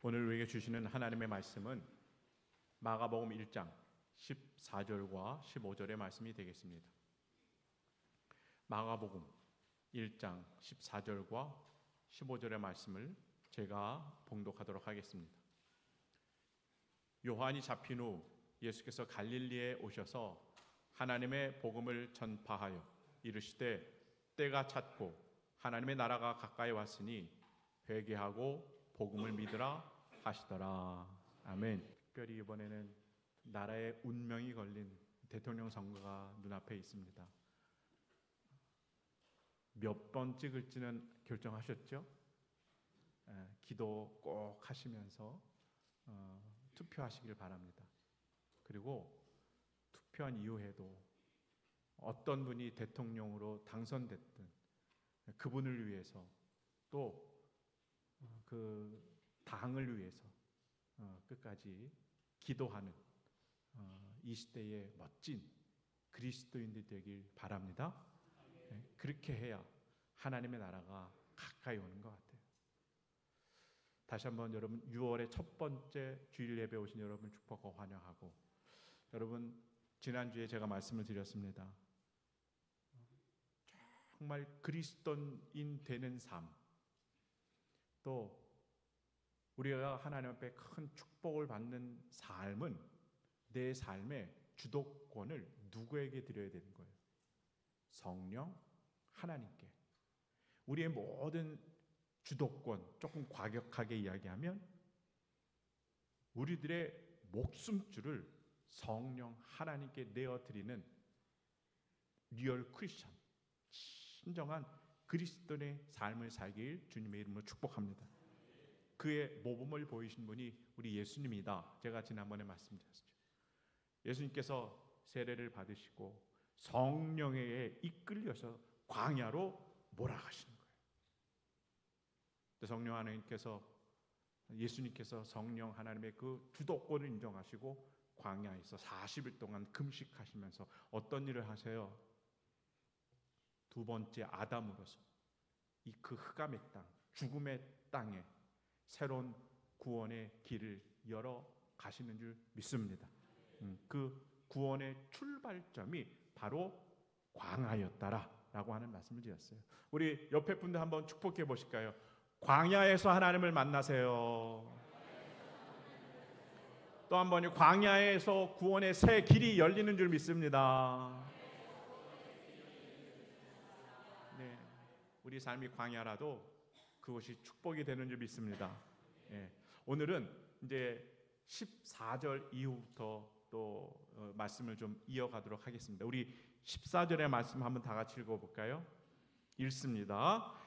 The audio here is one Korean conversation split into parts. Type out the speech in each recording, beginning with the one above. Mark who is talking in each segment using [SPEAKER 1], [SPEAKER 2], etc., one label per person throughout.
[SPEAKER 1] 오늘 우리에게 주시는 하나님의 말씀은 마가복음 1장 14절과 15절의 말씀이 되겠습니다. 마가복음 1장 14절과 15절의 말씀을 제가 봉독하도록 하겠습니다. 요한이 잡힌 후 예수께서 갈릴리에 오셔서 하나님의 복음을 전파하여 이르시되 때가 찼고 하나님의 나라가 가까이 왔으니 회개하고 복음을 믿으라 하시더라. 아멘. 특별히 이번에는 나라의 운명이 걸린 대통령 선거가 눈앞에 있습니다. 몇 번 찍을지는 결정하셨죠? 기도 꼭 하시면서 투표하시길 바랍니다. 그리고 투표한 이후에도 어떤 분이 대통령으로 당선됐든 그분을 위해서 또 그 당을 위해서 끝까지 기도하는 이 시대의 멋진 그리스도인들 되길 바랍니다. 그렇게 해야 하나님의 나라가 가까이 오는 것 같아요. 다시 한번 여러분 6월의 첫 번째 주일 예배 오신 여러분 축복하고 환영하고, 여러분 지난주에 제가 말씀을 드렸습니다. 정말 그리스도인 되는 삶, 또 우리가 하나님 앞에 큰 축복을 받는 삶은 내 삶의 주도권을 누구에게 드려야 되는 거예요? 성령 하나님께. 우리의 모든 주도권, 조금 과격하게 이야기하면 우리들의 목숨줄을 성령 하나님께 내어드리는 리얼 크리스천, 진정한 그리스도인의 삶을 살길 주님의 이름으로 축복합니다. 그의 모범을 보이신 분이 우리 예수님이다. 제가 지난번에 말씀드렸죠. 예수님께서 세례를 받으시고 성령에 이끌려서 광야로 몰아가시는 거예요. 성령 하나님께서, 예수님께서 성령 하나님의 그 주도권을 인정하시고 광야에서 40일 동안 금식하시면서 어떤 일을 하세요? 두 번째 아담으로서 이 그 흑암의 땅, 죽음의 땅에 새로운 구원의 길을 열어 가시는 줄 믿습니다. 그 구원의 출발점이 바로 광야였다라고 하는 말씀을 드렸어요. 우리 옆에 분들 한번 축복해 보실까요? 광야에서 하나님을 만나세요. 또 한 번요, 광야에서 구원의 새 길이 열리는 줄 믿습니다. 네, 우리 삶이 광야라도 그것이 축복이 되는 줄 믿습니다. 오늘은 이제 14절 이후부터 또 말씀을 좀 이어가도록 하겠습니다. 우리 14절의 말씀 한번 다 같이 읽어볼까요? 읽습니다.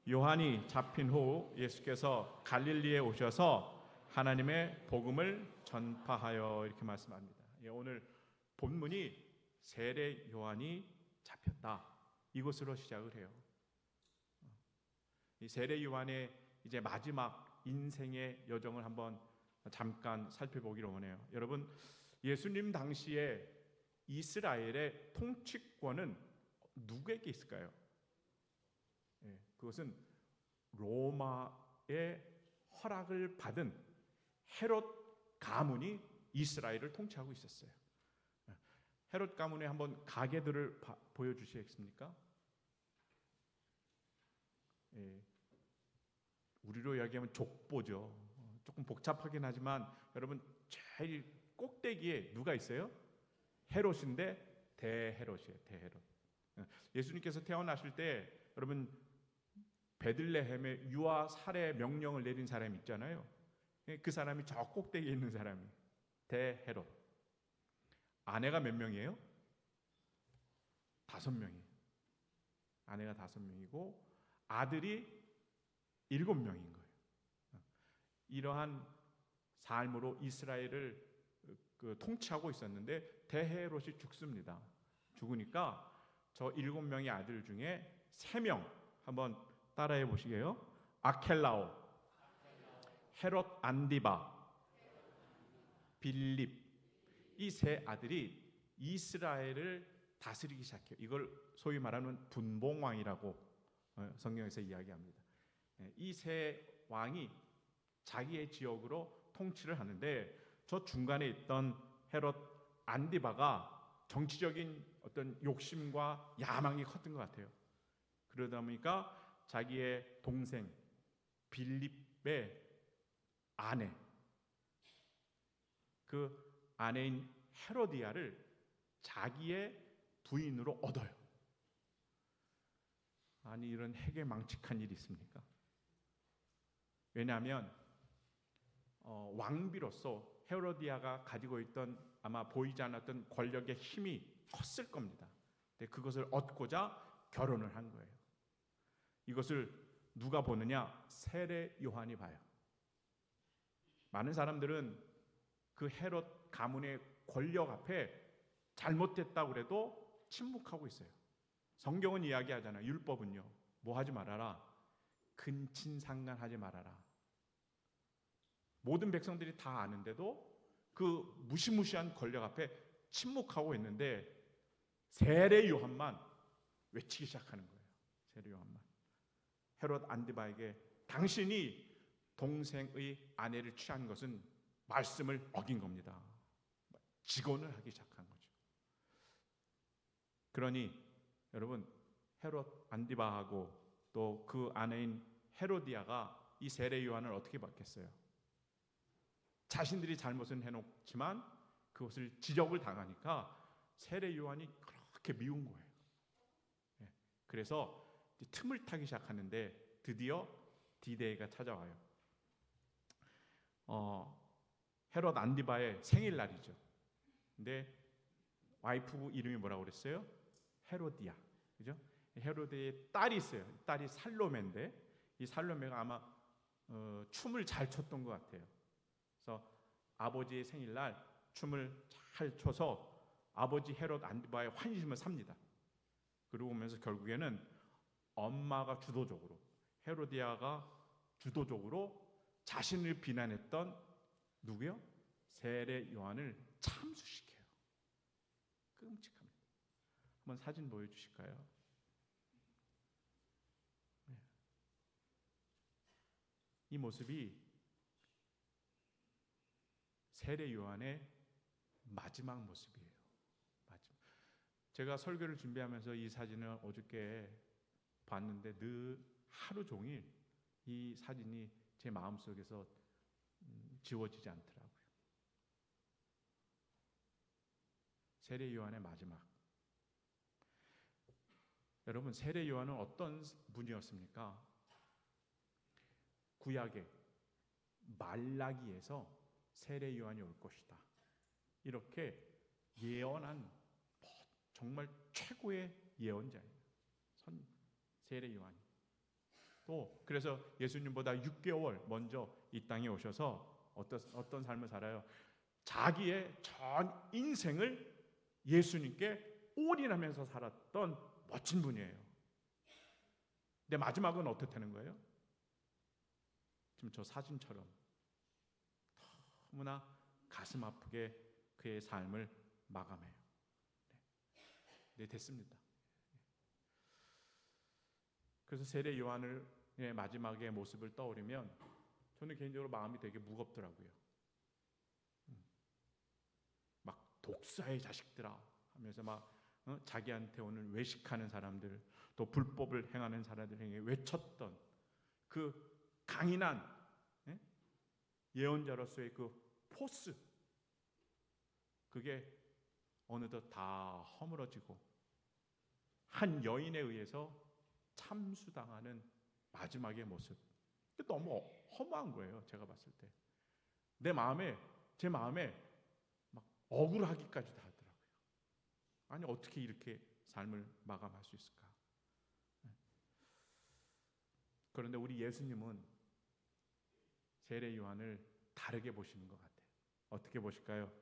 [SPEAKER 1] 요한이 잡힌 후 예수께서 갈릴리에 오셔서 하나님의 복음을 전파하여, 이렇게 말씀합니다. 오늘 본문이 세례 요한이 잡혔다, 이것으로 시작을 해요. 이 세례 요한의 이제 마지막 인생의 여정을 한번 잠깐 살펴보기로 원해요. 여러분, 예수님 당시에 이스라엘의 통치권은 누구에게 있을까요? 그것은 로마의 허락을 받은 헤롯 가문이 이스라엘을 통치하고 있었어요. 헤롯 가문의 한번 가계들을 보여주시겠습니까? 우리로 이야기하면 족보죠. 조금 복잡하긴 하지만 여러분, 제일 꼭대기에 누가 있어요? 헤롯인데 대헤롯이에요. 대헤롯. 예수님께서 태어나실 때 여러분 베들레헴에 유아 살해 명령을 내린 사람이 있잖아요. 그 사람이 저 꼭대기에 있는 사람이 대헤롯. 아내가 몇 명이에요? 5명이에요. 아내가 5명이고 아들이 7명인 거예요. 이러한 삶으로 이스라엘을 통치하고 있었는데 대헤롯이 죽습니다. 죽으니까 저 7명의 아들 중에 3명 한번 따라해 보시게요. 아켈라오, 헤롯 안디바, 빌립, 이 세 아들이 이스라엘을 다스리기 시작해요. 이걸 소위 말하는 분봉왕이라고 성경에서 이야기합니다. 이 세 왕이 자기의 지역으로 통치를 하는데, 저 중간에 있던 헤롯 안디바가 정치적인 어떤 욕심과 야망이 컸던 것 같아요. 그러다 보니까 자기의 동생 빌립의 아내, 그 아내인 헤로디아를 자기의 부인으로 얻어요. 아니, 이런 해괴망측한 일이 있습니까? 왜냐하면 왕비로서 헤로디아가 가지고 있던 아마 보이지 않았던 권력의 힘이 컸을 겁니다. 근데 그것을 얻고자 결혼을 한 거예요. 이것을 누가 보느냐? 세례 요한이 봐요. 많은 사람들은 그 헤롯 가문의 권력 앞에 잘못됐다고 그래도 침묵하고 있어요. 성경은 이야기하잖아요. 율법은요, 뭐 하지 말아라? 근친상간하지 말아라. 모든 백성들이 다 아는데도 그 무시무시한 권력 앞에 침묵하고 있는데, 세례 요한만 외치기 시작하는 거예요. 세례 요한만. 헤롯 안디바에게 당신이 동생의 아내를 취한 것은 말씀을 어긴 겁니다. 직언을 하기 시작한 거죠. 그러니 여러분, 헤롯 안디바하고 또 그 아내인 헤로디아가 이 세례 요한을 어떻게 받겠어요? 자신들이 잘못은 해놓지만 그것을 지적을 당하니까 세례 요한이 그렇게 미운 거예요. 그래서 틈을 타기 시작하는데 드디어 디데이가 찾아와요. 헤롯 안디바의 생일날이죠. 근데 와이프 이름이 뭐라고 그랬어요? 헤로디아. 그죠? 헤로디아의 딸이 있어요. 딸이 살로메인데, 이 살로메가 아마 춤을 잘 췄던 것 같아요. 그래서 아버지의 생일날 춤을 잘 춰서 아버지 헤롯 안디바의 환심을 삽니다. 그러고 오면서 결국에는 엄마가 주도적으로, 헤로디아가 주도적으로 자신을 비난했던 누구요? 세례 요한을 참수시켜요. 끔찍합니다. 한번 사진 보여주실까요? 이 모습이 세례 요한의 마지막 모습이에요. 마지막. 제가 설교를 준비하면서 이 사진을 어저께 봤는데 늘 하루 종일 이 사진이 제 마음속에서 지워지지 않더라고요. 세례 요한의 마지막. 여러분, 세례 요한은 어떤 분이었습니까? 구약의 말라기에서 세례 요한이 올 것이다, 이렇게 예언한 정말 최고의 예언자예요. 세례 요한이. 또 그래서 예수님보다 6개월 먼저 이 땅에 오셔서 어떤 삶을 살아요? 자기의 전 인생을 예수님께 올인하면서 살았던 멋진 분이에요. 근데 마지막은 어떻다는 거예요? 지금 저 사진처럼 너무나 가슴 아프게 그의 삶을 마감해요. 네, 됐습니다. 그래서 세례 요한의 마지막의 모습을 떠올리면 저는 개인적으로 마음이 되게 무겁더라고요. 막 독사의 자식들아 하면서 막 자기한테 오는 외식하는 사람들, 또 불법을 행하는 사람들에게 외쳤던 그 강인한 예언자로서의 그 포스, 그게 어느덧 다 허물어지고 한 여인에 의해서 참수당하는 마지막의 모습. 너무 허무한 거예요. 제가 봤을 때 제 마음에 막 억울하기까지도 하더라고요. 아니, 어떻게 이렇게 삶을 마감할 수 있을까? 그런데 우리 예수님은 세례 요한을 다르게 보시는 것 같아요. 어떻게 보실까요?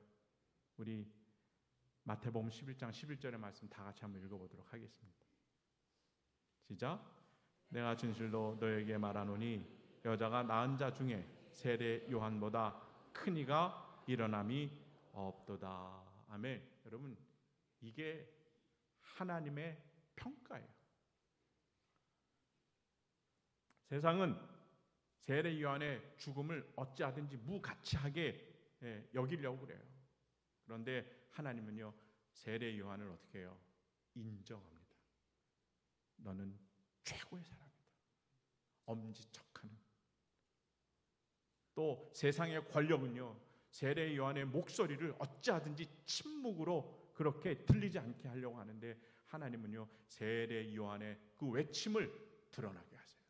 [SPEAKER 1] 우리 마태복음 11장 11절의 말씀 다 같이 한번 읽어보도록 하겠습니다. 시작. 내가 진실로 너에게 말하노니 여자가 낳은 자 중에 세례 요한보다 큰 이가 일어남이 없도다. 아멘. 여러분, 이게 하나님의 평가예요. 세상은 세례 요한의 죽음을 어찌하든지 무가치하게 여기려고 그래요. 그런데 하나님은요, 세례 요한을 어떻게 해요? 인정합니다. 너는 최고의 사람이다. 엄지척하는. 또 세상의 권력은요, 세례 요한의 목소리를 어찌하든지 침묵으로 그렇게 들리지 않게 하려고 하는데, 하나님은요, 세례 요한의 그 외침을 드러나게 하세요.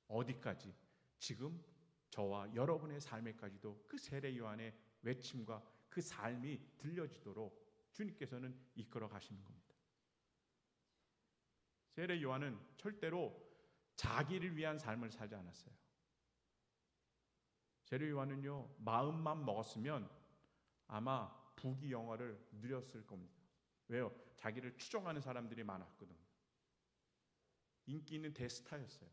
[SPEAKER 1] 어디까지? 지금 저와 여러분의 삶에까지도 그 세례 요한의 외침과 그 삶이 들려지도록 주님께서는 이끌어 가시는 겁니다. 세례 요한은 절대로 자기를 위한 삶을 살지 않았어요. 세례 요한은요, 마음만 먹었으면 아마 부귀영화를 누렸을 겁니다. 왜요? 자기를 추종하는 사람들이 많았거든요. 인기 있는 대스타였어요.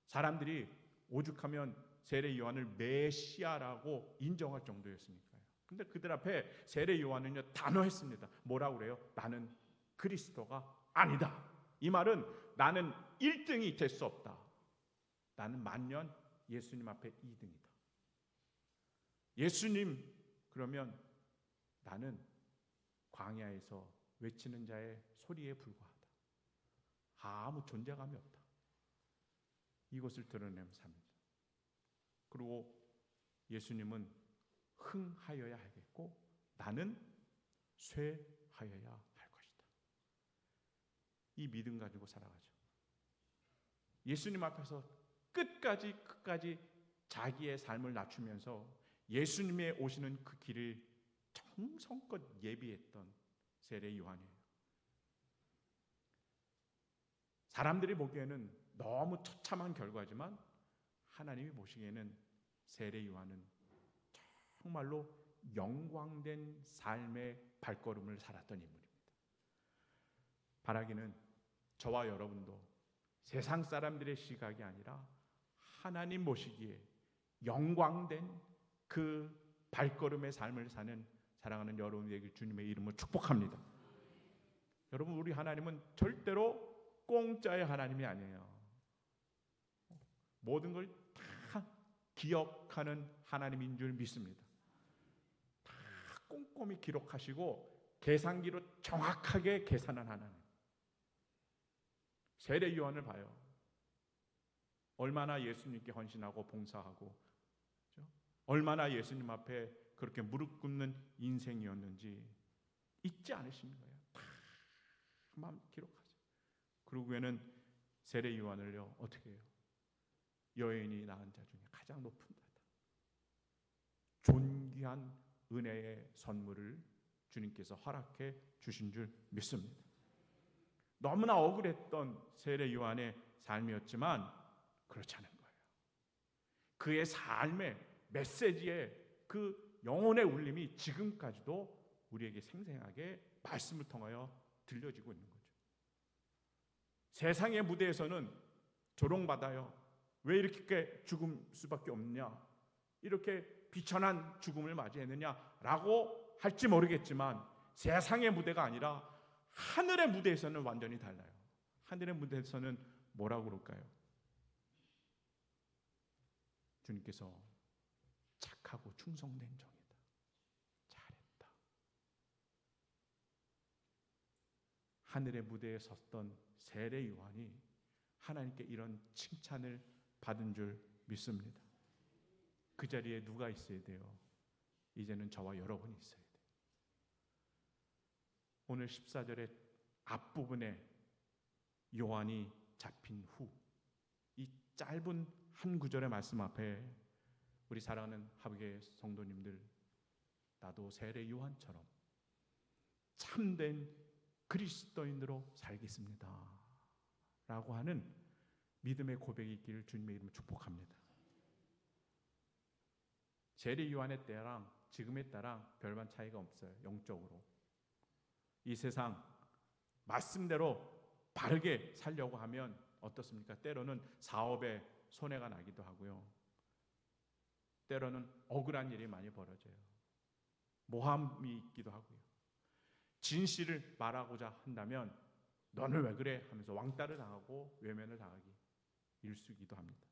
[SPEAKER 1] 사람들이 오죽하면 세례 요한을 메시아라고 인정할 정도였으니까요. 근데 그들 앞에 세례 요한은요, 단호했습니다. 뭐라고 그래요? 나는 그리스도가 아니다. 이 말은 나는 1등이 될 수 없다. 나는 만년 예수님 앞에 2등이다. 예수님, 그러면 나는 광야에서 외치는 자의 소리에 불과하다. 아무 존재감이 없다. 이것을 드러내는 삶입니다. 그리고 예수님은 흥하여야 하겠고 나는 쇠하여야 할 것이다. 이 믿음 가지고 살아가죠. 예수님 앞에서 끝까지 자기의 삶을 낮추면서 예수님의 오시는 그 길을 정성껏 예비했던 세례 요한이에요. 사람들이 보기에는 너무 처참한 결과지만 하나님이 보시기에는 세례 요한은 정말로 영광된 삶의 발걸음을 살았던 인물입니다. 바라기는 저와 여러분도 세상 사람들의 시각이 아니라 하나님 보시기에 영광된 그 발걸음의 삶을 사는 사랑하는 여러분 되길 주님의 이름으로 축복합니다. 여러분, 우리 하나님은 절대로 공짜의 하나님이 아니에요. 모든 걸 다 기억하는 하나님인 줄 믿습니다. 다 꼼꼼히 기록하시고 계산기로 정확하게 계산한 하나님. 세례 요한을 봐요. 얼마나 예수님께 헌신하고 봉사하고, 그렇죠? 얼마나 예수님 앞에 그렇게 무릎 꿇는 인생이었는지 잊지 않으시는 거예요. 다 기록하죠. 그리고 외에는 세례 요한을요, 어떻게 해요? 여인이 낳은 자 중에 가장 높은 자다. 존귀한 은혜의 선물을 주님께서 허락해 주신 줄 믿습니다. 너무나 억울했던 세례 요한의 삶이었지만 그렇지 않은 거예요. 그의 삶의 메시지의 그 영혼의 울림이 지금까지도 우리에게 생생하게 말씀을 통하여 들려지고 있는 거죠. 세상의 무대에서는 조롱받아요. 왜 이렇게 죽을 수밖에 없느냐, 이렇게 비천한 죽음을 맞이했느냐라고 할지 모르겠지만 세상의 무대가 아니라 하늘의 무대에서는 완전히 달라요. 하늘의 무대에서는 뭐라고 그럴까요? 주님께서 착하고 충성된 종이다. 잘했다. 하늘의 무대에 섰던 세례 요한이 하나님께 이런 칭찬을 받은 줄 믿습니다. 그 자리에 누가 있어야 돼요? 이제는 저와 여러분이 있어야 돼요. 오늘 14절의 앞부분에 요한이 잡힌 후 이 짧은 한 구절의 말씀 앞에 우리 사랑하는 하부교회 성도님들, 나도 세례 요한처럼 참된 그리스도인으로 살겠습니다 라고 하는 믿음의 고백이 있기를 주님의 이름으로 축복합니다. 세례 요한의 때랑 지금의 때랑 별반 차이가 없어요. 영적으로 이 세상 말씀대로 바르게 살려고 하면 어떻습니까? 때로는 사업에 손해가 나기도 하고요. 때로는 억울한 일이 많이 벌어져요. 모함이 있기도 하고요. 진실을 말하고자 한다면 너는 왜 그래? 하면서 왕따를 당하고 외면을 당하기. 일수기도 합니다.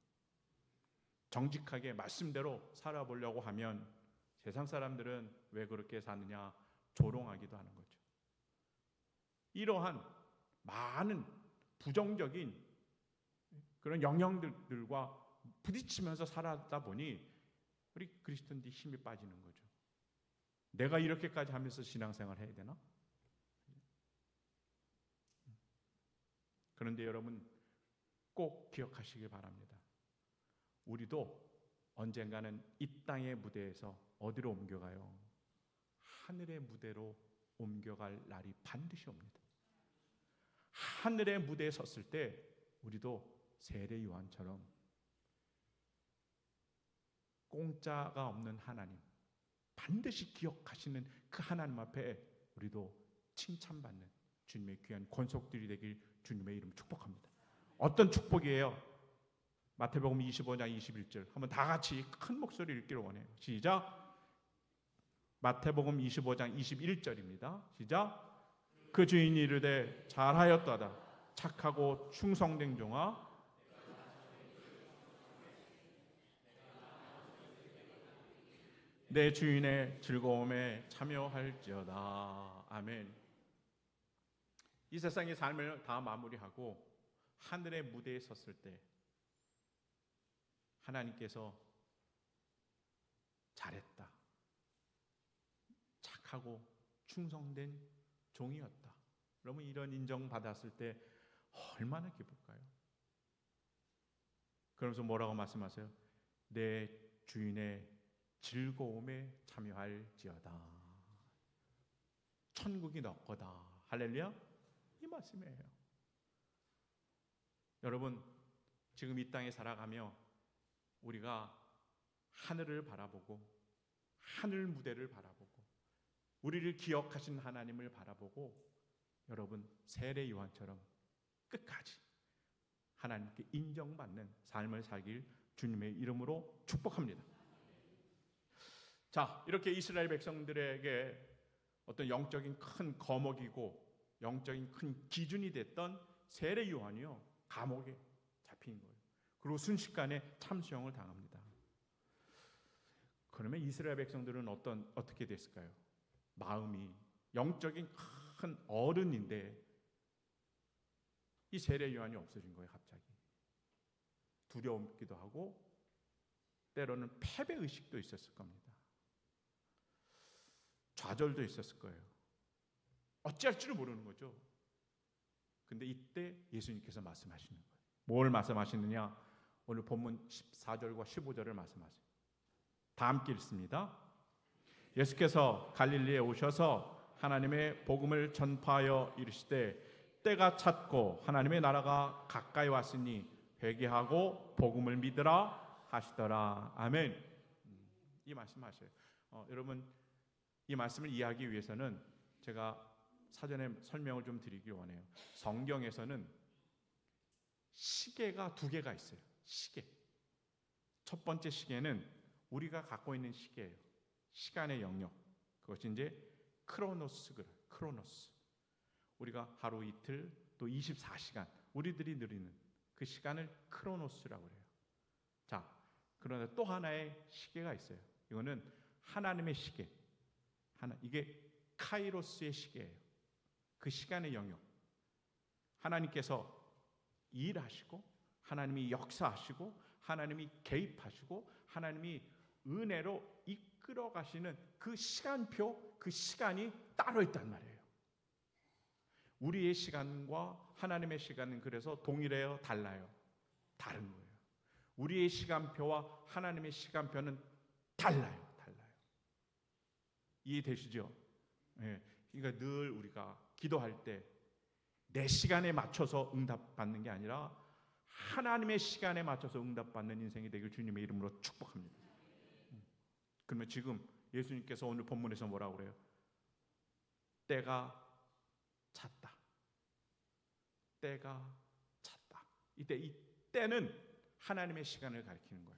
[SPEAKER 1] 정직하게 말씀대로 살아보려고 하면 세상 사람들은 왜 그렇게 사느냐 조롱하기도 하는 거죠. 이러한 많은 부정적인 그런 영향들과 부딪히면서 살아다 보니 우리 그리스도인들이 힘이 빠지는 거죠. 내가 이렇게까지 하면서 신앙생활 해야 되나? 그런데 여러분 꼭 기억하시기 바랍니다. 우리도 언젠가는 이 땅의 무대에서 어디로 옮겨가요? 하늘의 무대로 옮겨갈 날이 반드시 옵니다. 하늘의 무대에 섰을 때 우리도 세례 요한처럼 공짜가 없는 하나님, 반드시 기억하시는 그 하나님 앞에 우리도 칭찬받는 주님의 귀한 권속들이 되길 주님의 이름 축복합니다. 어떤 축복이에요? 마태복음 25장 21절 한번 다 같이 큰 목소리 읽기를 원해요. 시작. 마태복음 25장 21절입니다. 시작. 그 주인이 이르되 잘하였도다 착하고 충성된 종아 내 주인의 즐거움에 참여할지어다. 아멘. 이 세상의 삶을 다 마무리하고 하늘의 무대에 섰을 때 하나님께서 잘했다, 착하고 충성된 종이었다, 여러분 이런 인정받았을 때 얼마나 기쁠까요? 그러면서 뭐라고 말씀하세요? 내 주인의 즐거움에 참여할지어다. 천국이 너 거다. 할렐루야. 이 말씀이에요. 여러분 지금 이 땅에 살아가며 우리가 하늘을 바라보고 하늘 무대를 바라보고 우리를 기억하신 하나님을 바라보고 여러분 세례 요한처럼 끝까지 하나님께 인정받는 삶을 살길 주님의 이름으로 축복합니다. 자, 이렇게 이스라엘 백성들에게 어떤 영적인 큰 거목이고 영적인 큰 기준이 됐던 세례 요한이요 감옥에 잡힌 거예요. 그리고 순식간에 참수형을 당합니다. 그러면 이스라엘 백성들은 어떻게 됐을까요? 마음이 영적인 큰 어른인데 이 세례 요한이 없어진 거예요. 갑자기 두려움기도 하고 때로는 패배의식도 있었을 겁니다. 좌절도 있었을 거예요. 어찌할 줄을 모르는 거죠. 근데 이때 예수님께서 말씀하시는 거예요. 뭘 말씀하시느냐? 오늘 본문 14절과 15절을 말씀하세요. 다 함께 읽습니다. 예수께서 갈릴리에 오셔서 하나님의 복음을 전파하여 이르시되 때가 찼고 하나님의 나라가 가까이 왔으니 회개하고 복음을 믿으라 하시더라. 아멘. 이 말씀하셔요. 여러분 이 말씀을 이해하기 위해서는 제가 사전에 설명을 좀 드리기 원해요. 성경에서는 시계가 두 개가 있어요. 시계. 첫 번째 시계는 우리가 갖고 있는 시계예요. 시간의 영역. 그것이 이제 크로노스. 우리가 하루 이틀 또 24시간 우리들이 누리는 그 시간을 크로노스라고 해요. 자, 그런데 또 하나의 시계가 있어요. 이거는 하나님의 시계. 이게 카이로스의 시계예요. 그 시간의 영역. 하나님께서 일하시고 하나님이 역사하시고 하나님이 개입하시고 하나님이 은혜로 이끌어 가시는 그 시간표, 그 시간이 따로 있단 말이에요. 우리의 시간과 하나님의 시간은 그래서 동일해요, 달라요? 다른 거예요. 우리의 시간표와 하나님의 시간표는 달라요. 이해되시죠? 예. 그러니까 늘 우리가 기도할 때 내 시간에 맞춰서 응답받는 게 아니라 하나님의 시간에 맞춰서 응답받는 인생이 되길 주님의 이름으로 축복합니다. 그러면 지금 예수님께서 오늘 본문에서 뭐라고 그래요? 때가 찼다. 때가 찼다. 이때 이 때는 하나님의 시간을 가리키는 거예요.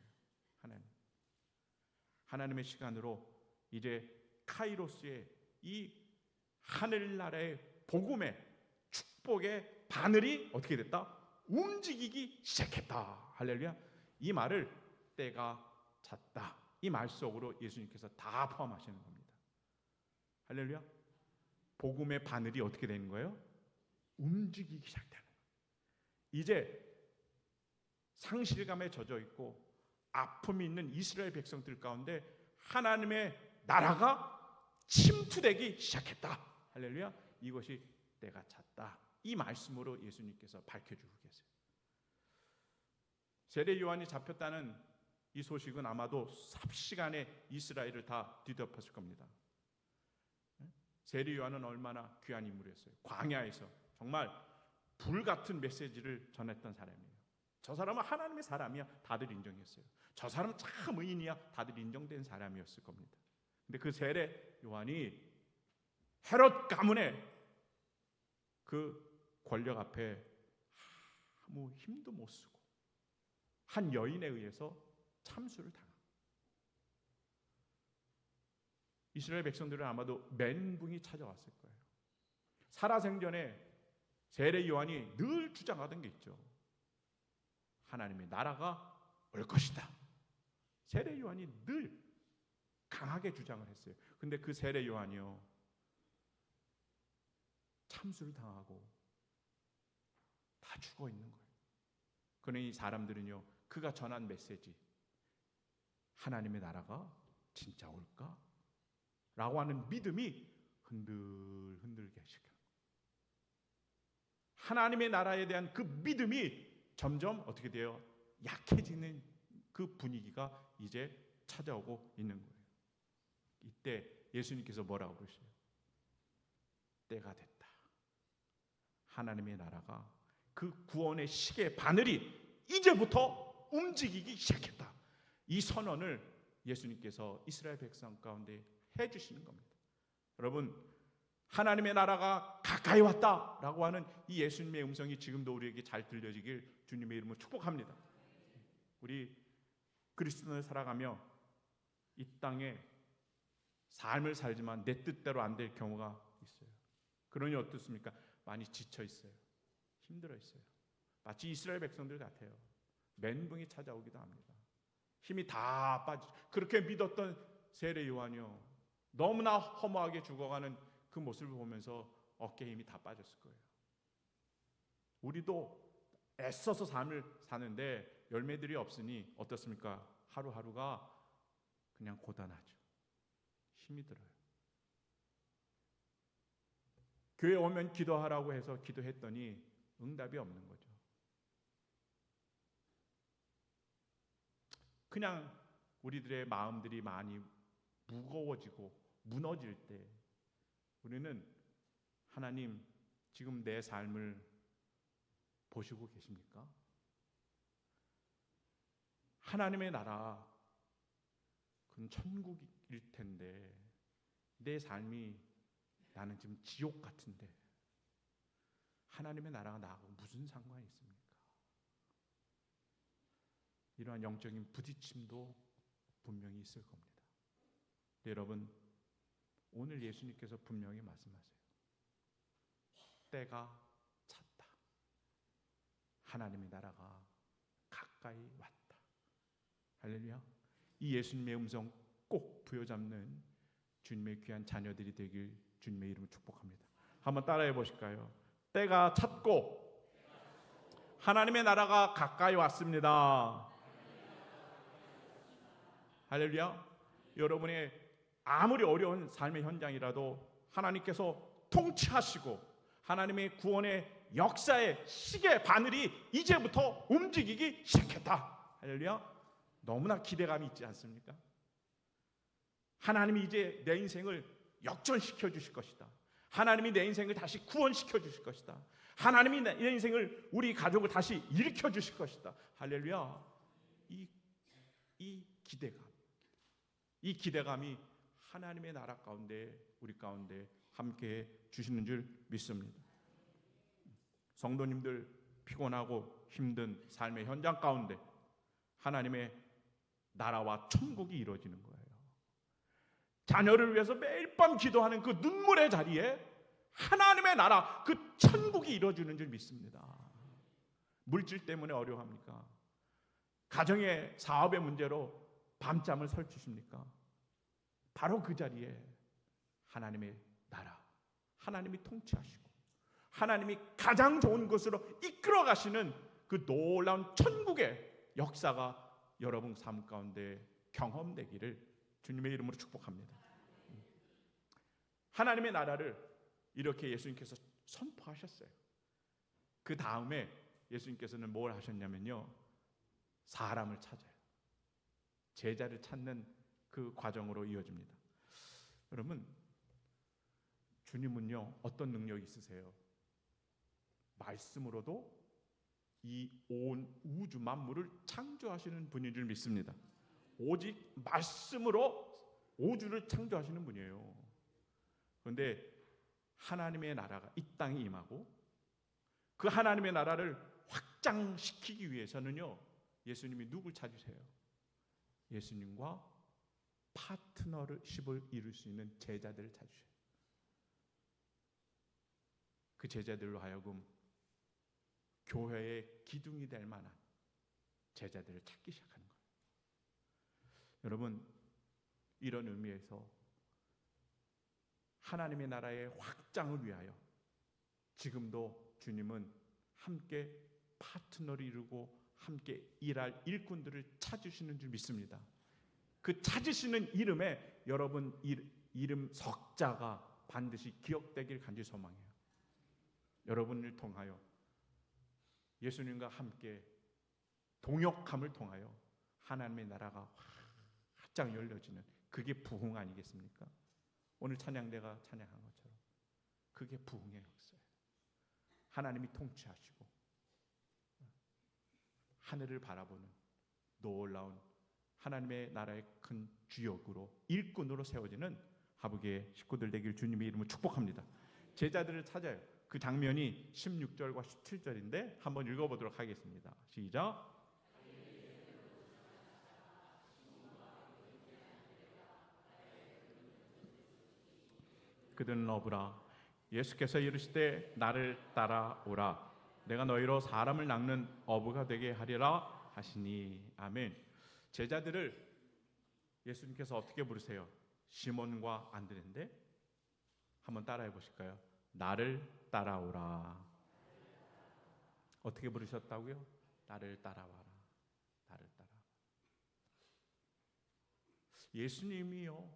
[SPEAKER 1] 하나님의 시간으로 이제 카이로스의 이 하늘나라의 복음의 축복의 바늘이 어떻게 됐다? 움직이기 시작했다. 할렐루야. 이 말을 때가 찼다, 이 말 속으로 예수님께서 다 포함하시는 겁니다. 할렐루야. 복음의 바늘이 어떻게 되는 거예요? 움직이기 시작되는 거예요. 이제 상실감에 젖어 있고 아픔이 있는 이스라엘 백성들 가운데 하나님의 나라가 침투되기 시작했다. 할렐루야. 이것이 때가 찼다, 이 말씀으로 예수님께서 밝혀주고 계세요. 세례 요한이 잡혔다는 이 소식은 아마도 삽시간에 이스라엘을 다 뒤덮었을 겁니다. 세례 요한은 얼마나 귀한 인물이었어요. 광야에서 정말 불같은 메시지를 전했던 사람이에요. 저 사람은 하나님의 사람이야, 다들 인정했어요. 저 사람은 참 의인이야, 다들 인정된 사람이었을 겁니다. 근데 그 세례 요한이 헤롯 가문의 그 권력 앞에 아무 힘도 못 쓰고 한 여인에 의해서 참수를 당합니다. 이스라엘 백성들은 아마도 멘붕이 찾아왔을 거예요. 살아생전에 세례 요한이 늘 주장하던 게 있죠. 하나님의 나라가 올 것이다. 세례 요한이 늘 강하게 주장을 했어요. 근데 그 세례 요한이요, 참수를 당하고 다 죽어 있는 거예요. 그러니 사람들은요, 그가 전한 메시지, 하나님의 나라가 진짜 올까? 라고 하는 믿음이 흔들흔들게 시켜요. 하나님의 나라에 대한 그 믿음이 점점 어떻게 돼요? 약해지는 그 분위기가 이제 찾아오고 있는 거예요. 이때 예수님께서 뭐라고 그러세요? 때가 됐다. 하나님의 나라가 그 구원의 시계 바늘이 이제부터 움직이기 시작했다. 이 선언을 예수님께서 이스라엘 백성 가운데 해주시는 겁니다. 여러분, 하나님의 나라가 가까이 왔다라고 하는 이 예수님의 음성이 지금도 우리에게 잘 들려지길 주님의 이름으로 축복합니다. 우리 그리스도인을 살아가며 이 땅에 삶을 살지만 내 뜻대로 안 될 경우가 있어요. 그러니 어떻습니까? 많이 지쳐 있어요. 힘들어 있어요. 마치 이스라엘 백성들 같아요. 멘붕이 찾아오기도 합니다. 힘이 다 빠지죠. 그렇게 믿었던 세례 요한이요, 너무나 허무하게 죽어가는 그 모습을 보면서 어깨에 힘이 다 빠졌을 거예요. 우리도 애써서 삶을 사는데 열매들이 없으니 어떻습니까? 하루하루가 그냥 고단하죠. 힘이 들어요. 교회 오면 기도하라고 해서 기도했더니 응답이 없는 거죠. 그냥 우리들의 마음들이 많이 무거워지고 무너질 때 우리는 하나님, 지금 내 삶을 보시고 계십니까? 하나님의 나라, 그건 천국일 텐데 내 삶이 나는 지금 지옥 같은데 하나님의 나라가 나하고 무슨 상관이 있습니까? 이러한 영적인 부딪힘도 분명히 있을 겁니다. 여러분, 오늘 예수님께서 분명히 말씀하세요. 때가 찼다. 하나님의 나라가 가까이 왔다. 할렐루야. 이 예수님의 음성 꼭 부여잡는 주님의 귀한 자녀들이 되길 주님의 이름으로 축복합니다. 한번 따라해 보실까요? 때가 찼고 하나님의 나라가 가까이 왔습니다. 할렐루야. 여러분의 아무리 어려운 삶의 현장이라도 하나님께서 통치하시고 하나님의 구원의 역사의 시계 바늘이 이제부터 움직이기 시작했다. 할렐루야. 너무나 기대감이 있지 않습니까? 하나님이 이제 내 인생을 역전시켜 주실 것이다. 하나님이 내 인생을 다시 구원시켜 주실 것이다. 하나님이 내 인생을, 우리 가족을 다시 일으켜 주실 것이다. 할렐루야. 이 기대감이 하나님의 나라 가운데, 우리 가운데 함께해 주시는 줄 믿습니다. 성도님들, 피곤하고 힘든 삶의 현장 가운데 하나님의 나라와 천국이 이루어지는 거예요. 자녀를 위해서 매일 밤 기도하는 그 눈물의 자리에 하나님의 나라, 그 천국이 이루어지는 줄 믿습니다. 물질 때문에 어려워합니까? 가정의 사업의 문제로 밤잠을 설치십니까? 바로 그 자리에 하나님의 나라, 하나님이 통치하시고 하나님이 가장 좋은 곳으로 이끌어 가시는 그 놀라운 천국의 역사가 여러분 삶 가운데 경험되기를 주님의 이름으로 축복합니다. 하나님의 나라를 이렇게 예수님께서 선포하셨어요. 그 다음에 예수님께서는 뭘 하셨냐면요, 사람을 찾아요. 제자를 찾는 그 과정으로 이어집니다. 여러분, 주님은요 어떤 능력이 있으세요? 말씀으로도 이 온 우주 만물을 창조하시는 분인 줄 믿습니다. 오직 말씀으로 우주를 창조하시는 분이에요. 그런데 하나님의 나라가 이 땅에 임하고 그 하나님의 나라를 확장시키기 위해서는요, 예수님이 누굴 찾으세요? 예수님과 파트너십을 이룰 수 있는 제자들을 찾으셔요. 그 제자들로 하여금 교회의 기둥이 될 만한 제자들을 찾기 시작하는 거예요. 여러분, 이런 의미에서 하나님의 나라의 확장을 위하여 지금도 주님은 함께 파트너를 이루고 함께 일할 일꾼들을 찾으시는 줄 믿습니다. 그 찾으시는 이름에 여러분 이름 석자가 반드시 기억되길 간절히 소망해요. 여러분을 통하여 예수님과 함께 동역함을 통하여 하나님의 나라가 활짝 열려지는, 그게 부흥 아니겠습니까? 오늘 찬양대가 찬양한 것처럼 그게 부흥의 역사예요. 하나님이 통치하시고 하늘을 바라보는 놀라운 하나님의 나라의 큰 주역으로 일꾼으로 세워지는 하북의 식구들 되길 주님의 이름으로 축복합니다. 제자들을 찾아요. 그 장면이 16절과 17절인데 한번 읽어보도록 하겠습니다. 시작. 그들은 어부라. 예수께서 이르시되 나를 따라오라. 내가 너희로 사람을 낚는 어부가 되게 하리라 하시니. 아멘. 제자들을 예수님께서 어떻게 부르세요? 시몬과 안드레인데 한번 따라해 보실까요? 나를 따라오라. 어떻게 부르셨다고요? 나를 따라와라. 나를 따라와라. 예수님이요,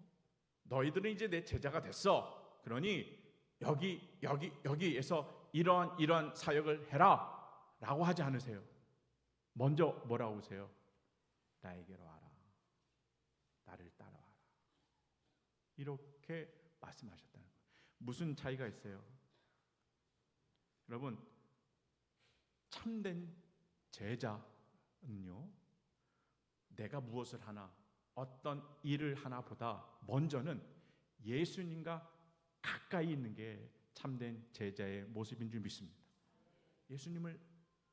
[SPEAKER 1] 너희들은 이제 내 제자가 됐어. 그러니 여기에서 이런 사역을 해라 라고 하지 않으세요. 먼저 뭐라고 하세요? 나에게로 와라. 나를 따라와라. 이렇게 말씀하셨다는 거예요. 무슨 차이가 있어요? 여러분, 참된 제자는요, 내가 무엇을 하나, 어떤 일을 하나 보다 먼저는 예수님과 가까이 있는 게 참된 제자의 모습인 줄 믿습니다. 예수님을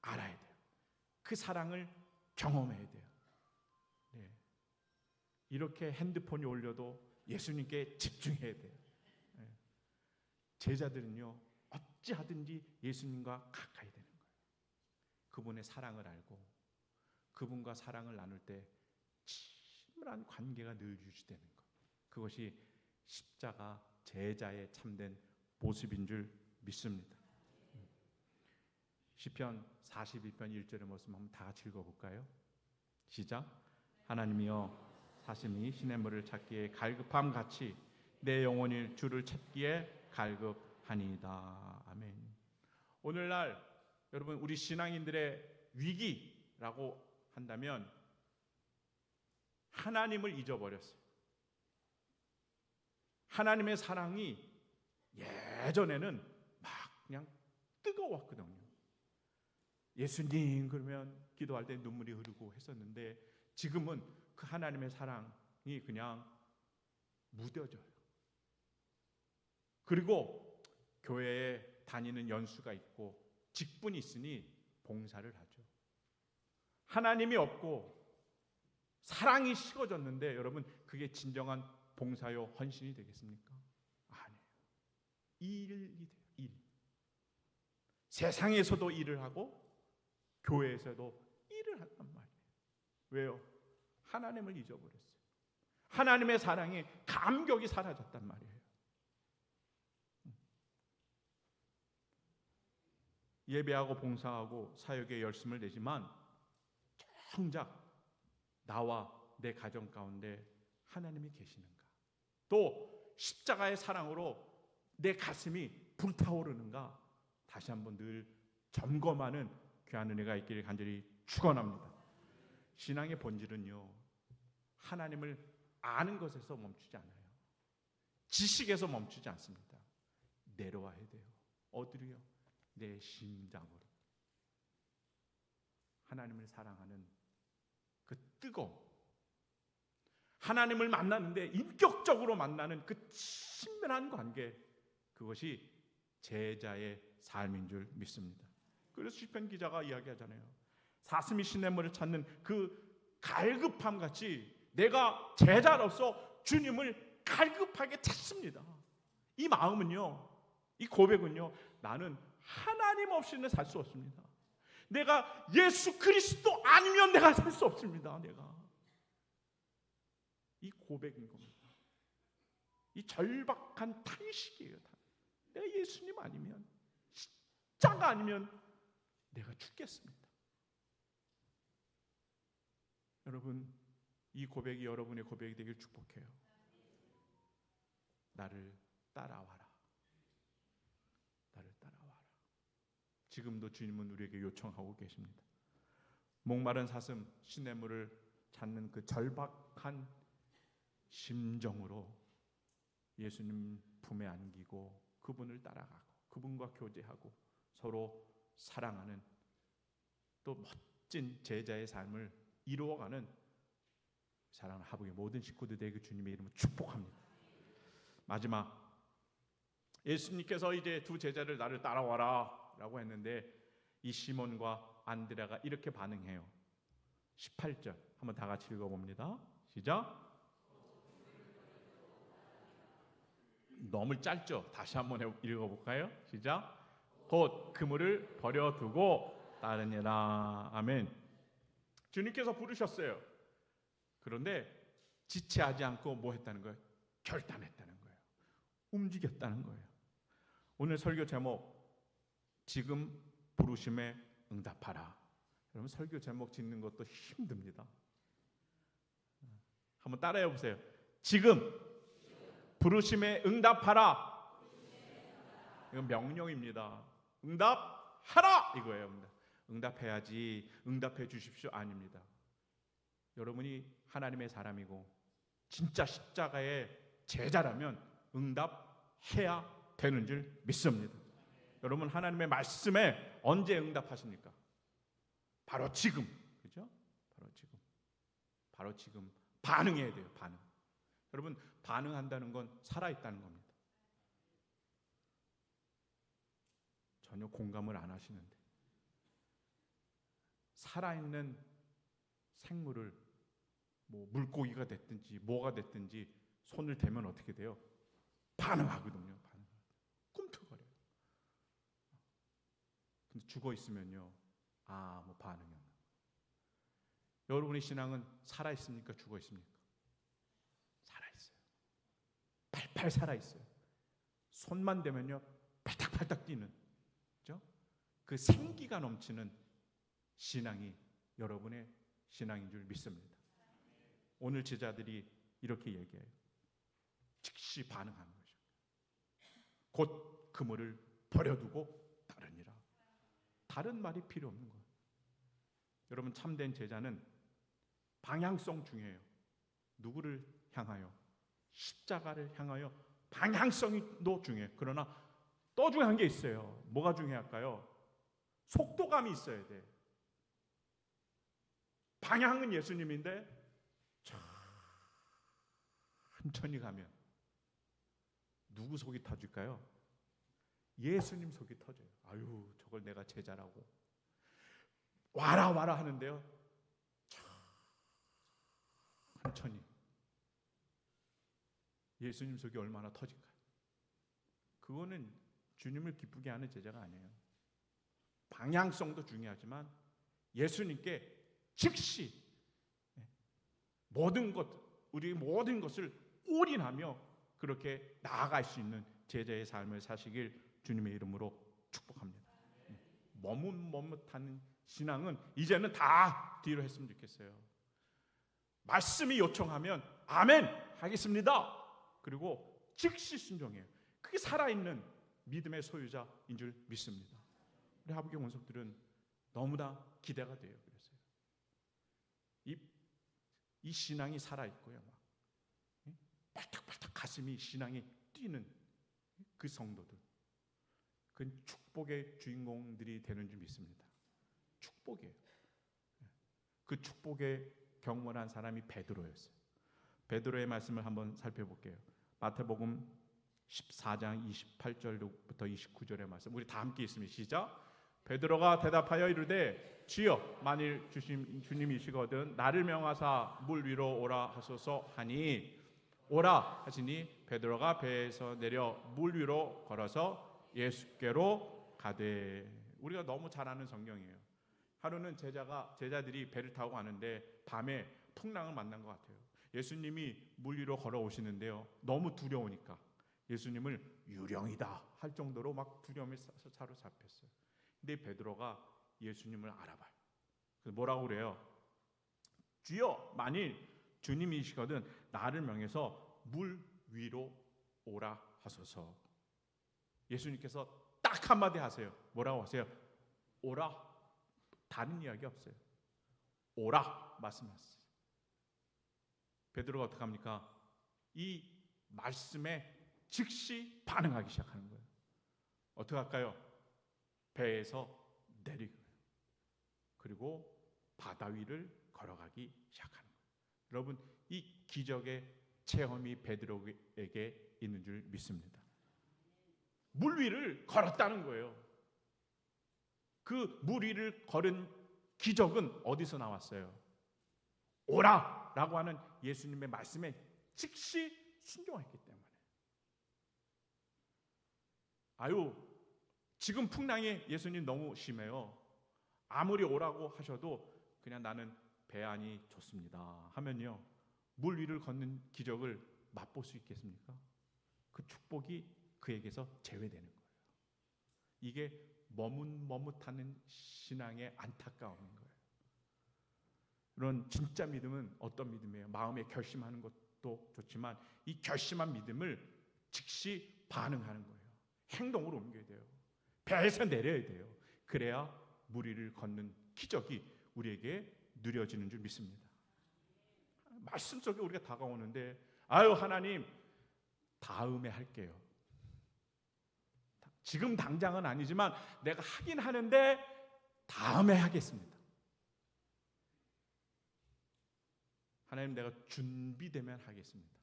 [SPEAKER 1] 알아야 돼요. 그 사랑을 경험해야 돼요. 네. 이렇게 핸드폰이 올려도 예수님께 집중해야 돼요. 네. 제자들은요, 어찌하든지 예수님과 가까이 되는 거예요. 그분의 사랑을 알고 그분과 사랑을 나눌 때 친밀한 관계가 늘 유지되는 것, 그것이 십자가 제자의 참된 모습인 줄 믿습니다. 시편 42편 1절의 말씀 한번 다 같이 읽어볼까요? 시작. 하나님이여, 사심이 시냇물을 찾기에 갈급함 같이 내 영혼이 주를 찾기에 갈급하니이다. 아멘. 오늘날 여러분, 우리 신앙인들의 위기라고 한다면 하나님을 잊어버렸어요. 하나님의 사랑이 예전에는 막 그냥 뜨거웠거든요. 예수님 그러면 기도할 때 눈물이 흐르고 했었는데 지금은 그 하나님의 사랑이 그냥 무뎌져요. 그리고 교회에 다니는 연수가 있고 직분이 있으니 봉사를 하죠. 하나님이 없고 사랑이 식어졌는데 여러분, 그게 진정한 봉사요 헌신이 되겠습니까? 아니에요. 일이 돼요. 일. 세상에서도 일을 하고 교회에서도 일을 한단 말이에요. 왜요? 하나님을 잊어버렸어요. 하나님의 사랑에 감격이 사라졌단 말이에요. 예배하고 봉사하고 사역에 열심을 내지만 정작 나와 내 가정 가운데 하나님이 계시는가? 또 십자가의 사랑으로 내 가슴이 불타오르는가? 다시 한번 늘 점검하는 귀한 은혜가 있기를 간절히 축원합니다. 신앙의 본질은요, 하나님을 아는 것에서 멈추지 않아요. 지식에서 멈추지 않습니다. 내려와야 돼요. 어디로요? 내 심장으로. 하나님을 사랑하는 그 뜨거움, 하나님을 만나는데 인격적으로 만나는 그 친밀한 관계, 그것이 제자의 삶인 줄 믿습니다. 그래서 시편 기자가 이야기하잖아요. 사슴이 시냇물을 찾는 그 갈급함 같이 내가 제자로서 주님을 갈급하게 찾습니다. 이 마음은요, 이 고백은요, 나는 하나님 없이는 살 수 없습니다. 내가 예수 그리스도 아니면 내가 살 수 없습니다. 내가 이 고백인 겁니다. 이 절박한 탄식이에요. 내가 예수님 아니면, 십자가 아니면 내가 죽겠습니다. 여러분, 이 고백이 여러분의 고백이 되길 축복해요. 나를 따라와라. 나를 따라와라. 지금도 주님은 우리에게 요청하고 계십니다. 목마른 사슴 시냇물을 찾는 그 절박한 심정으로 예수님 품에 안기고 그분을 따라가고 그분과 교제하고 서로 사랑하는 또 멋진 제자의 삶을 이루어가는 사랑하는 하북의 모든 식구들에게 주님의 이름으로 축복합니다. 마지막, 예수님께서 이제 두 제자를 나를 따라와라 라고 했는데 이 시몬과 안드레가 이렇게 반응해요. 18절 한번 다 같이 읽어봅니다. 시작. 너무 짧죠? 다시 한번 읽어볼까요? 시작. 곧 그물을 버려두고 따르니라. 아멘. 주님께서 부르셨어요. 그런데 지체하지 않고 뭐 했다는 거예요? 결단했다는 거예요. 움직였다는 거예요. 오늘 설교 제목, 지금 부르심에 응답하라. 여러분, 설교 제목 짓는 것도 힘듭니다. 한번 따라해 보세요. 지금 부르심에 응답하라. 이건 명령입니다. 응답하라 이거예요. 응답해야지, 응답해 주십시오 아닙니다. 여러분이 하나님의 사람이고 진짜 십자가의 제자라면 응답해야 되는 줄 믿습니다. 여러분, 하나님의 말씀에 언제 응답하십니까? 바로 지금. 그죠? 바로 지금 반응해야 돼요. 반응. 여러분, 반응한다는 건 살아있다는 겁니다. 전혀 공감을 안 하시는데, 살아있는 생물을 뭐 물고기가 됐든지 뭐가 됐든지 손을 대면 어떻게 돼요? 반응하거든요. 꿈틀거려요. 근데 죽어 있으면요, 뭐 반응이 없는 거예요. 여러분의 신앙은 살아 있습니까? 죽어 있습니까? 살아 있어요. 팔팔 살아 있어요. 손만 대면요, 팔딱팔딱 뛰는, 그죠? 그 생기가 넘치는 신앙이 여러분의 신앙인 줄 믿습니다. 오늘 제자들이 이렇게 얘기해요. 즉시 반응하는 거죠. 곧 그물을 버려두고 따르니라. 다른 말이 필요 없는 거예요. 여러분, 참된 제자는 방향성 중요해요. 누구를 향하여? 십자가를 향하여 방향성이 또 중요해요. 그러나 또 중요한 게 있어요. 뭐가 중요할까요? 속도감이 있어야 돼. 방향은 예수님인데 천천히 가면 누구 속이 터질까요? 예수님 속이 터져요. 아유, 저걸 내가 제자라고 와라 와라 하는데요, 천천히 예수님 속이 얼마나 터질까요? 그거는 주님을 기쁘게 하는 제자가 아니에요. 방향성도 중요하지만 예수님께 즉시 우리 모든 것을 올인하며 그렇게 나아갈 수 있는 제자의 삶을 사시길 주님의 이름으로 축복합니다. 머뭇머뭇하는 신앙은 이제는 다 뒤로 했으면 좋겠어요. 말씀이 요청하면 아멘 하겠습니다. 그리고 즉시 순종해요. 그게 살아있는 믿음의 소유자인 줄 믿습니다. 우리 하부경 원석들은 너무나 기대가 돼요. 그래서 이 신앙이 살아있고요, 빨딱빨딱 가슴이 신앙이 뛰는 그 성도들, 그 축복의 주인공들이 되는 줄 믿습니다. 축복이에요. 그 축복의 경건한 사람이 베드로였어요. 베드로의 말씀을 한번 살펴볼게요. 마태복음 14장 28절부터 29절의 말씀, 우리 다 함께 있으면 시작. 베드로가 대답하여 이르되 주여, 만일 주님이시거든 나를 명하사 물 위로 오라 하소서 하니 오라 하시니 베드로가 배에서 내려 물 위로 걸어서 예수께로 가되. 우리가 너무 잘 아는 성경이에요. 하루는 제자들이 배를 타고 가는데 밤에 풍랑을 만난 것 같아요. 예수님이 물 위로 걸어오시는데요, 너무 두려우니까 예수님을 유령이다 할 정도로 막 두려움에 사로잡혔어요. 근데 베드로가 예수님을 알아봐요. 그래서 뭐라고 그래요? 주여, 만일 주님이시거든 나를 명해서 물 위로 오라 하소서. 예수님께서 딱 한마디 하세요. 뭐라고 하세요? 오라. 다른 이야기 없어요. 오라 말씀하셨어요. 베드로가 어떻게 합니까? 이 말씀에 즉시 반응하기 시작하는 거예요. 어떻게 할까요? 배에서 내리고 그리고 바다 위를 걸어가기 시작하는 거예요. 여러분, 이 기적의 체험이 베드로에게 있는 줄 믿습니다. 물 위를 걸었다는 거예요. 그 물 위를 걸은 기적은 어디서 나왔어요? 오라라고 하는 예수님의 말씀에 즉시 순종했기 때문에. 지금 풍랑이 예수님 너무 심해요. 아무리 오라고 하셔도 그냥 나는 배 안이 좋습니다 하면요, 물 위를 걷는 기적을 맛볼 수 있겠습니까? 그 축복이 그에게서 제외되는 거예요. 이게 머뭇머뭇하는 신앙의 안타까움인 거예요. 이런 진짜 믿음은 어떤 믿음이에요? 마음에 결심하는 것도 좋지만 이 결심한 믿음을 즉시 반응하는 거예요. 행동으로 옮겨야 돼요. 배에서 내려야 돼요. 그래야 물 위를 걷는 기적이 우리에게 누려지는 줄 믿습니다. 말씀 속에 우리가 다가오는데 하나님 다음에 할게요. 지금 당장은 아니지만 내가 하긴 하는데 다음에 하겠습니다. 하나님, 내가 준비되면 하겠습니다.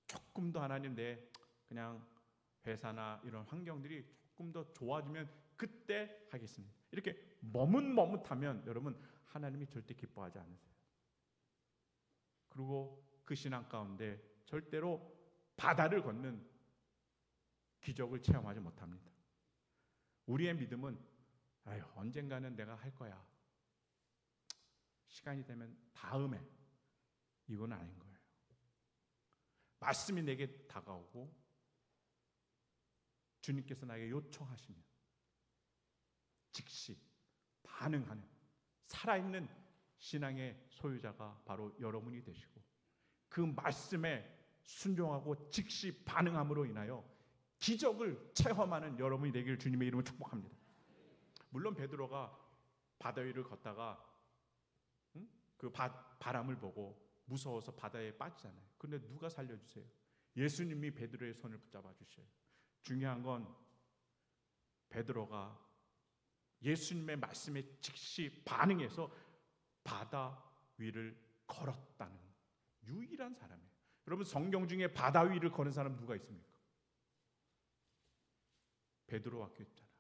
[SPEAKER 1] 조금 더 하나님, 그냥 회사나 이런 환경들이 조금 더 좋아지면 그때 하겠습니다. 이렇게 머뭇머뭇하면 여러분, 하나님이 절대 기뻐하지 않으세요. 그리고 그 신앙 가운데 절대로 바다를 걷는 기적을 체험하지 못합니다. 우리의 믿음은 언젠가는 내가 할 거야, 시간이 되면 다음에, 이건 아닌 거예요. 말씀이 내게 다가오고 주님께서 나에게 요청하시면 즉시 반응하는 살아있는 신앙의 소유자가 바로 여러분이 되시고, 그 말씀에 순종하고 즉시 반응함으로 인하여 기적을 체험하는 여러분이 되기를 주님의 이름으로 축복합니다. 물론 베드로가 바다 위를 걷다가 그 바람을 보고 무서워서 바다에 빠지잖아요. 그런데 누가 살려주세요? 예수님이 베드로의 손을 붙잡아 주셔요. 중요한 건 베드로가 예수님의 말씀에 즉시 반응해서 바다 위를 걸었다는 유일한 사람이에요. 여러분, 성경 중에 바다 위를 걸은 사람 누가 있습니까? 베드로밖에 없잖아요.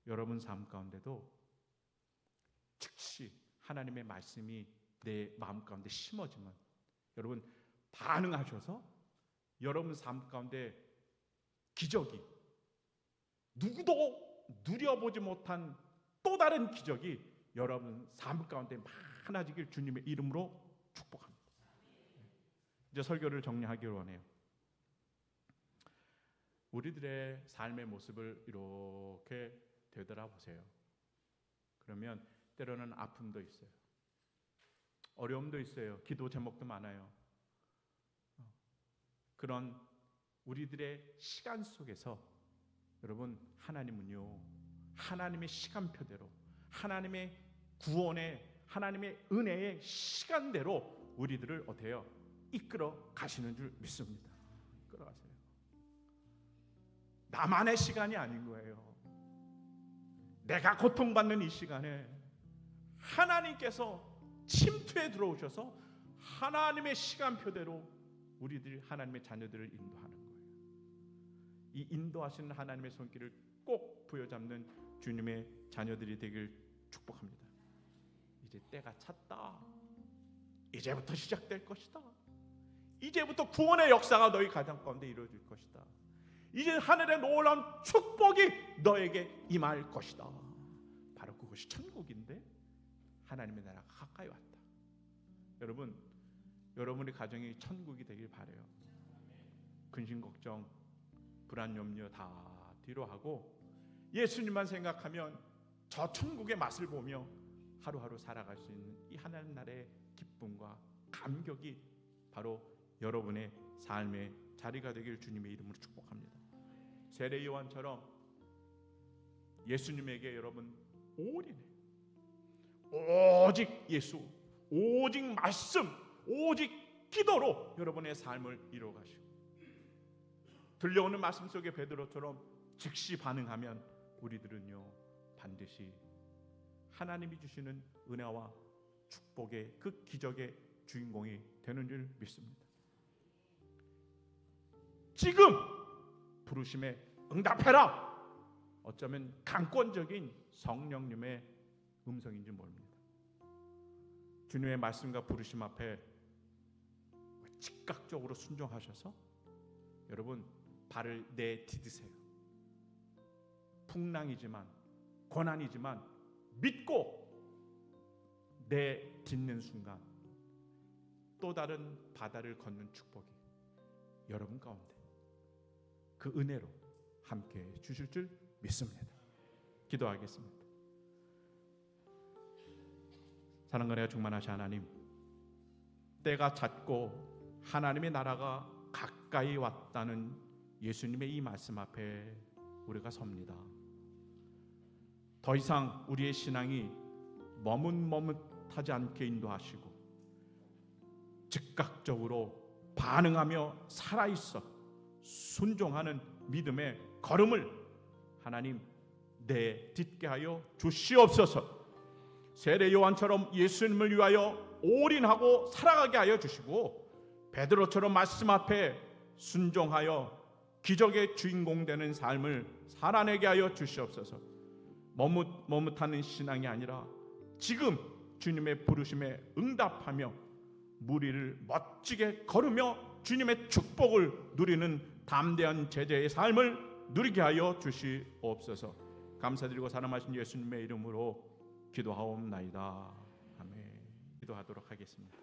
[SPEAKER 1] 여러분 삶 가운데도 즉시 하나님의 말씀이 내 마음 가운데 심어지면 여러분 반응하셔서 여러분 삶 가운데 기적이 누구도 누려보지 못한 또 다른 기적이 여러분 삶 가운데 많아지길 주님의 이름으로 축복합니다. 이제 설교를 정리하기로 하네요. 우리들의 삶의 모습을 이렇게 되돌아보세요. 그러면 때로는 아픔도 있어요. 어려움도 있어요. 기도 제목도 많아요. 그런 우리들의 시간 속에서 여러분, 하나님은요, 하나님의 시간표대로, 하나님의 구원의, 하나님의 은혜의 시간대로 우리들을 어때요? 이끌어 가시는 줄 믿습니다. 이끌어 가세요. 나만의 시간이 아닌 거예요. 내가 고통받는 이 시간에 하나님께서 침투에 들어오셔서 하나님의 시간표대로 우리들 하나님의 자녀들을 인도하는 거예요. 이 인도하시는 하나님의 손길을 꼭 부여잡는 주님의 자녀들이 되길 축복합니다. 이제 때가 찼다. 이제부터 시작될 것이다. 이제부터 구원의 역사가 너희 가정 가운데 이루어질 것이다. 이제 하늘의 놀라운 축복이 너에게 임할 것이다. 바로 그것이 천국인데 하나님의 나라가 가까이 왔다. 여러분, 여러분의 가정이 천국이 되길 바라요. 근심 걱정, 불안 염려 다 뒤로 하고 예수님만 생각하면 저 천국의 맛을 보며 하루하루 살아갈 수 있는 이 하나님 나라의 기쁨과 감격이 바로 여러분의 삶의 자리가 되길 주님의 이름으로 축복합니다. 세례 요한처럼 예수님에게 여러분 올인해. 오직 예수, 오직 말씀, 오직 기도로 여러분의 삶을 이루어가시고 들려오는 말씀 속에 베드로처럼 즉시 반응하면 우리들은요 반드시 하나님이 주시는 은혜와 축복의 그 기적의 주인공이 되는 줄 믿습니다. 지금 부르심에 응답해라. 어쩌면 강권적인 성령님의 음성인지 모릅니다. 주님의 말씀과 부르심 앞에 즉각적으로 순종하셔서 여러분 발을 내디디세요. 풍랑이지만 고난이지만 믿고 내딛는 순간 또 다른 바다를 걷는 축복이 여러분 가운데 그 은혜로 함께 주실 줄 믿습니다. 기도하겠습니다. 사랑과 은혜가 충만하신 하나님, 때가 찼고 하나님의 나라가 가까이 왔다는 예수님의 이 말씀 앞에 우리가 섭니다. 더 이상 우리의 신앙이 머뭇머뭇하지 않게 인도하시고 즉각적으로 반응하며 살아있어 순종하는 믿음의 걸음을 하나님 내딛게 하여 주시옵소서. 세례 요한처럼 예수님을 위하여 올인하고 살아가게 하여 주시고 베드로처럼 말씀 앞에 순종하여 기적의 주인공 되는 삶을 살아내게 하여 주시옵소서. 머뭇머뭇하는 신앙이 아니라 지금 주님의 부르심에 응답하며 무리를 멋지게 걸으며 주님의 축복을 누리는 담대한 제자의 삶을 누리게 하여 주시옵소서. 감사드리고 사랑하신 예수님의 이름으로 기도하옵나이다. 아멘. 기도하도록 하겠습니다.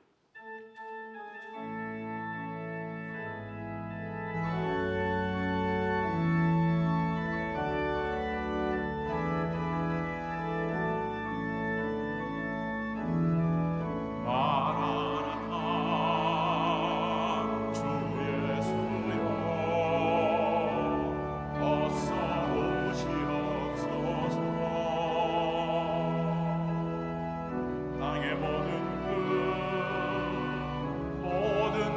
[SPEAKER 2] 모든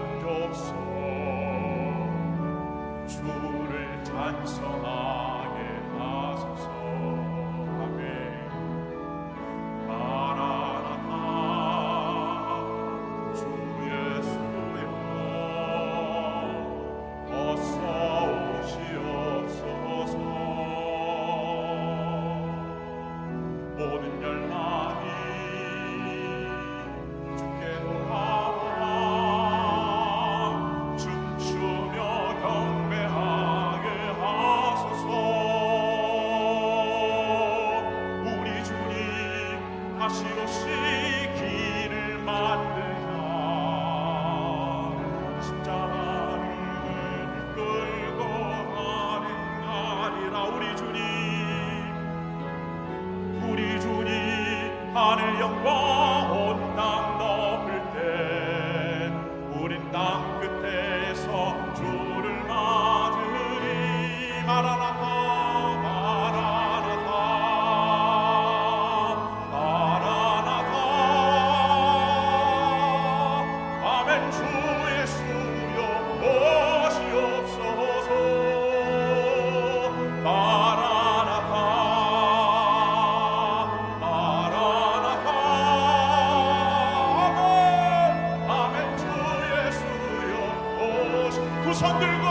[SPEAKER 1] 손 들고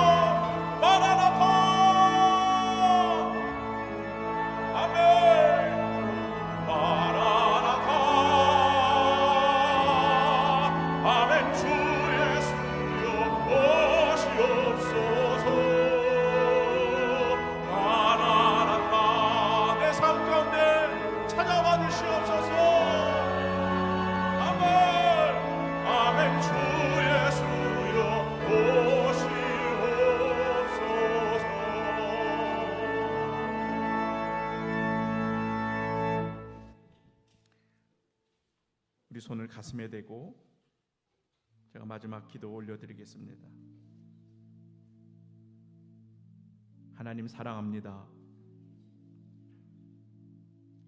[SPEAKER 1] 마라나타 아멘 마라나타 아멘 주 예수여 오시옵소서 마라나타 내 삶 가운데 찾아와 주시옵소서 아멘 아멘 주 예수여 오시옵소서 우리 손을 가슴에 대고 제가 마지막 기도 올려드리겠습니다. 하나님 사랑합니다.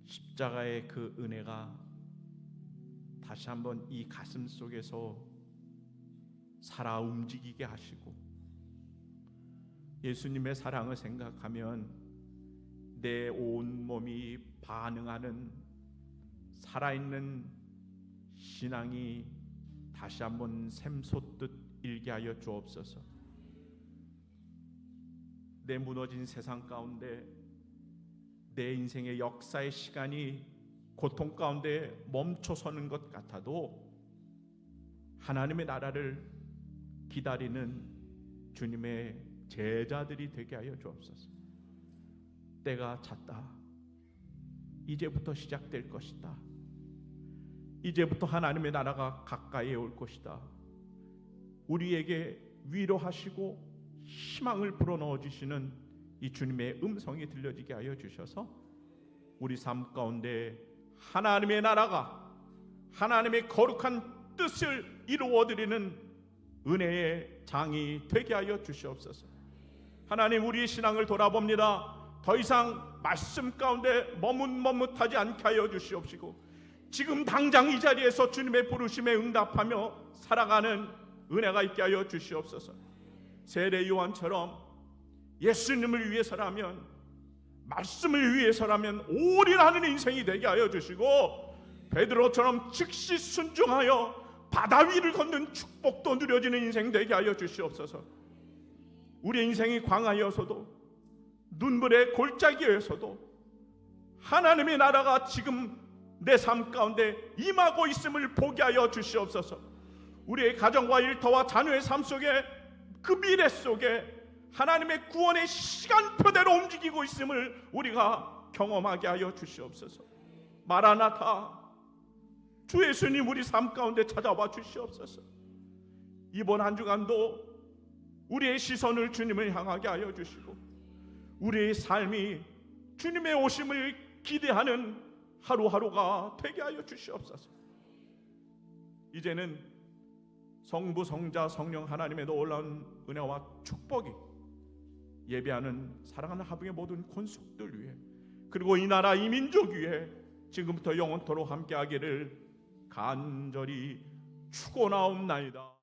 [SPEAKER 1] 십자가의 그 은혜가 다시 한번 이 가슴 속에서 살아 움직이게 하시고 예수님의 사랑을 생각하면 내 온 몸이 반응하는 살아있는 신앙이 다시 한번 샘솟듯 일게 하여 주옵소서. 내 무너진 세상 가운데 내 인생의 역사의 시간이 고통 가운데 멈춰서는 것 같아도 하나님의 나라를 기다리는 주님의 제자들이 되게 하여 주옵소서. 때가 찼다. 이제부터 시작될 것이다. 이제부터 하나님의 나라가 가까이에 올 것이다. 우리에게 위로하시고 희망을 불어넣어 주시는 이 주님의 음성이 들려지게 하여 주셔서 우리 삶 가운데 하나님의 나라가 하나님의 거룩한 뜻을 이루어드리는 은혜의 장이 되게 하여 주시옵소서. 하나님 우리의 신앙을 돌아봅니다. 더 이상 말씀 가운데 머뭇머뭇하지 않게 하여 주시옵시고 지금 당장 이 자리에서 주님의 부르심에 응답하며 살아가는 은혜가 있게 하여 주시옵소서. 세례 요한처럼 예수님을 위해서라면 말씀을 위해서라면 올인하는 인생이 되게 하여 주시고 베드로처럼 즉시 순종하여 바다 위를 걷는 축복도 누려지는 인생 되게 하여 주시옵소서. 우리의 인생이 광야여서도 눈물의 골짜기에서도 하나님의 나라가 지금 내 삶 가운데 임하고 있음을 보게 하여 주시옵소서. 우리의 가정과 일터와 자녀의 삶 속에 그 미래 속에 하나님의 구원의 시간표대로 움직이고 있음을 우리가 경험하게 하여 주시옵소서. 마라나타 주 예수님 우리 삶 가운데 찾아와 주시옵소서. 이번 한 주간도 우리의 시선을 주님을 향하게 하여 주시고 우리의 삶이 주님의 오심을 기대하는 하루하루가 되게 하여 주시옵소서. 이제는 성부 성자 성령 하나님의 놀라운 은혜와 축복이 예배하는 사랑하는 하붕의 모든 권속들 위해 그리고 이 나라 이 민족 위에 지금부터 영원토록 함께하기를 간절히 축원하옵나이다.